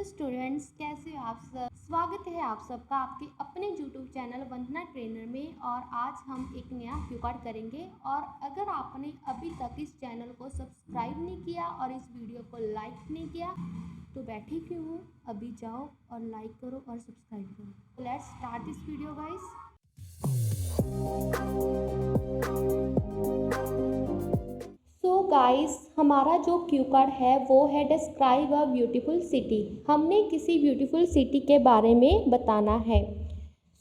Hello students, कैसे हो आप सब। स्वागत है आप सबका आपके अपने यूट्यूब चैनल वंदना ट्रेनर में। और आज हम एक नया क्यू कार्ड करेंगे। और अगर आपने अभी तक इस चैनल को सब्सक्राइब नहीं किया और इस वीडियो को लाइक नहीं किया तो बैठे क्यों हो, अभी जाओ और लाइक करो और सब्सक्राइब करो। Let's start this video guys. So guys, हमारा जो क्यू कार्ड है वो है डिस्क्राइब अ ब्यूटीफुल सिटी। हमने किसी ब्यूटीफुल सिटी के बारे में बताना है।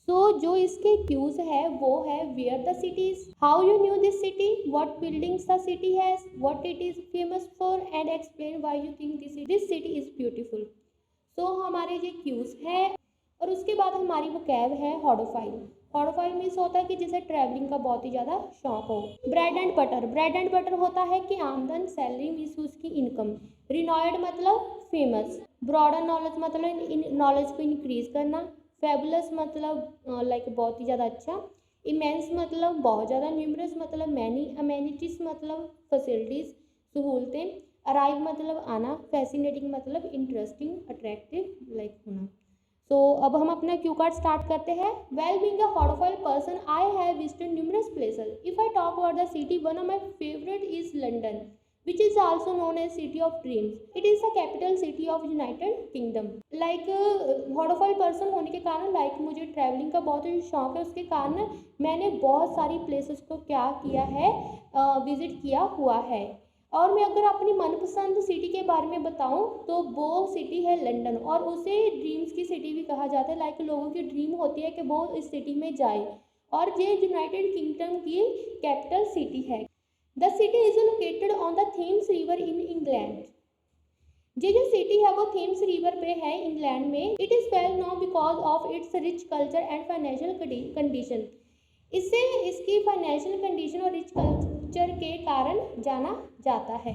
जो इसके क्यूज है वो है where the city is, how you knew this city, what buildings the city has, what it is famous for and explain why you think this city is beautiful. हमारे ये क्यूज है। और उसके बाद हमारी वो कैब है हॉडोफाइल। हॉडोफाइल मीन्स होता है कि जिसे ट्रैवलिंग का बहुत ही ज़्यादा शौक हो। Bread and butter, bread and butter होता है कि आमदन, सैलरी मीन्स उसकी इनकम। रिनॉयड मतलब फेमस। ब्रॉडर नॉलेज मतलब नॉलेज को इंक्रीज करना। फेबुलस मतलब लाइक बहुत ही ज़्यादा अच्छा। इमेंस मतलब बहुत ज़्यादा। न्यूमरस मतलब मैनी। अमेनिटीज मतलब फैसिलिटीज़, सहूलतें। अराइव मतलब आना। फैसिनेटिंग मतलब इंटरेस्टिंग, अट्रैक्टिव लाइक होना। अब हम अपना क्यू कार्ड स्टार्ट करते हैं। Well being a hodophile person I have visited numerous places. If I talk about the city, one of my favourite is London, which is also known as city of dreams. It is the capital city of United Kingdom. Like hodophile person होने के कारण मुझे travelling का बहुत ही शौक है, उसके कारण मैंने बहुत सारी प्लेसेस को क्या किया है, विजिट किया हुआ है। और मैं अगर अपनी मनपसंद सिटी के बारे में बताऊं तो वो सिटी है लंदन। और उसे ड्रीम्स की सिटी भी कहा जाता है। लोगों की ड्रीम होती है कि वो इस सिटी में जाए। और ये यूनाइटेड किंगडम की कैपिटल सिटी है। The city is located on the Thames river in England. ये जो सिटी है वो थेम्स रिवर पे है इंग्लैंड में। It is well known because of its rich culture and financial condition. इससे इसकी फाइनेंशियल कंडीशन और रिच कल्चर के कारण जाना जाता है।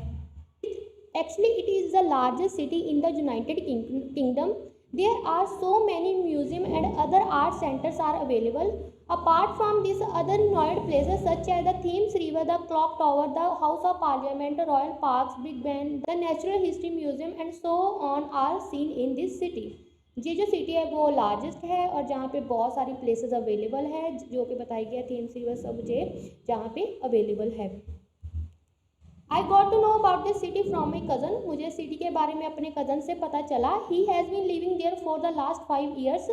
Actually it is the largest city in the United Kingdom. There are so many museum and other art centres are available. Apart from these other renowned places such as the Thames River, the Clock Tower, the House of Parliament, Royal Parks, Big Ben, the Natural History Museum and so on are seen in this city. ये जो city है वो largest है और जहाँ पे बहुत सारी प्लेसेस अवेलेबल है जो कि बताई गई है। थेम्स रिवर सब जे जहाँ पे अवेलेबल है। I got to know about this city from my cousin. मुझे सिटी के बारे में अपने कज़न से पता चला। He has been living there for the last 5 years.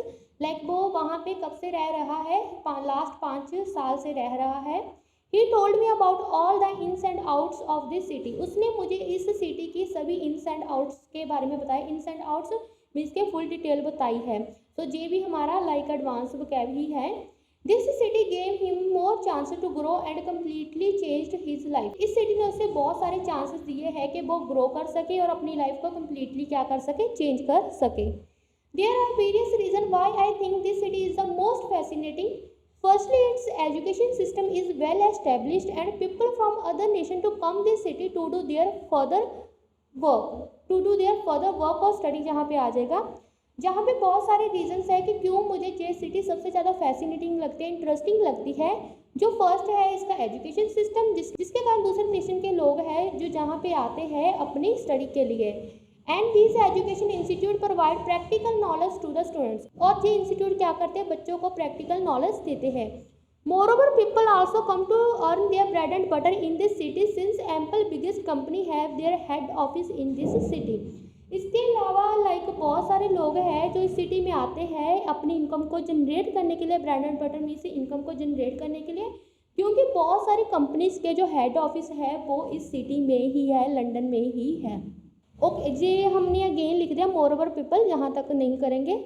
वो वहाँ पे कब से रह रहा है, लास्ट 5 साल से रह रहा है। He told me about all the ins and outs of this city. उसने मुझे इस सिटी की सभी ins and outs के बारे में बताया। ins and outs मीन्स के फुल डिटेल बताई है। ये भी हमारा एडवांस वोकैबुलरी है। This city gave him more chances to grow and completely changed his life. इस सिटी ने उसे बहुत सारे चांसेस दिए हैं कि वो ग्रो कर सके और अपनी लाइफ को कम्प्लीटली क्या कर सके, चेंज कर सके। There are various reason why I think this city is the most fascinating. Firstly its education system is well established and people from other nation to come this city to do their further work और study जहाँ पे आ जाएगा। जहाँ पे बहुत सारे reasons है कि क्यों मुझे ये सिटी सबसे ज़्यादा फैसिनेटिंग लगती है, इंटरेस्टिंग लगती है। जो फर्स्ट है इसका एजुकेशन सिस्टम, जिसके कारण दूसरे नेशन के लोग हैं जो जहाँ पे आते हैं अपनी स्टडी के लिए। And this education institute provide practical knowledge to the students. और ये इंस्टीट्यूट क्या करते हैं, बच्चों को प्रैक्टिकल नॉलेज देते हैं। Moreover, people also come to earn their bread and butter in this city since ample biggest company have their head office in this city. इसके अलावा बहुत सारे लोग हैं जो इस सिटी में आते हैं अपनी इनकम को जनरेट करने के लिए। ब्रेड एंड बटर में से इनकम को जनरेट करने के लिए, क्योंकि बहुत सारी कंपनीज के जो हेड ऑफिस है वो इस सिटी में ही है, लंदन में ही है। ओके, ये हमने अगेन लिख दिया। मोरओवर पीपल यहाँ तक नहीं करेंगे।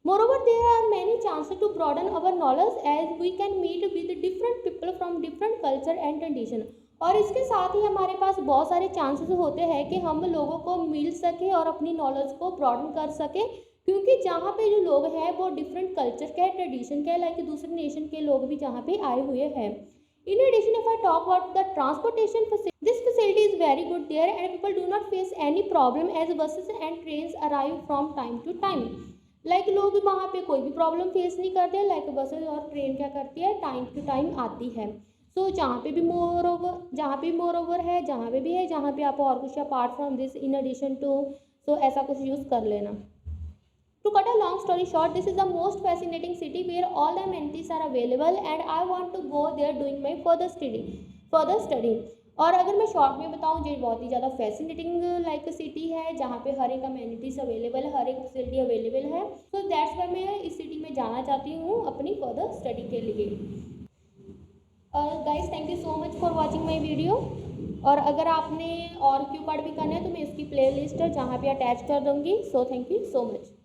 Moreover, there are many chances to broaden our knowledge as we can meet with different people from different culture and tradition. और इसके साथ ही हमारे पास बहुत सारे चांसेस होते हैं कि हम लोगों को मिल सके और अपनी नॉलेज को ब्रॉडन कर सके, क्योंकि जहाँ पे जो लोग हैं वो डिफरेंट कल्चर के, ट्रेडिशन के, दूसरे नेशन के लोग भी जहाँ पे आए हुए हैं। In addition, if I talk about the transportation facility, this facility is very good there and people do not face any problem as buses and trains arrive from time to time. लोग वहाँ पे कोई भी problem face नहीं करते। Buses और train क्या करती है, टाइम टू टाइम आती है। जहाँ पे भी मोर ओवर है, जहाँ पे भी है, जहाँ पे आप और कुछ apart from this, in addition to, ऐसा कुछ यूज़ कर लेना। To cut a long story short, this is the most fascinating city where all the amenities are available and I want to go there doing my further study. और अगर मैं short में बताऊँ, जो बहुत ही ज़्यादा फैसिनेटिंग लाइक सिटी है जहाँ पे हर एक अमेनिटीज़ अवेलेबल है, हर एक फैसिलिटी अवेलेबल है। सो दैट्स वाई मैं इस सिटी में जाना चाहती हूँ अपनी फर्दर स्टडी के लिए। Guys, thank you so much for watching my video. और अगर आपने और क्यू कार्ड भी करना है तो मैं इसकी प्ले लिस्ट जहाँ पे अटैच कर दूँगी। So thank you so much.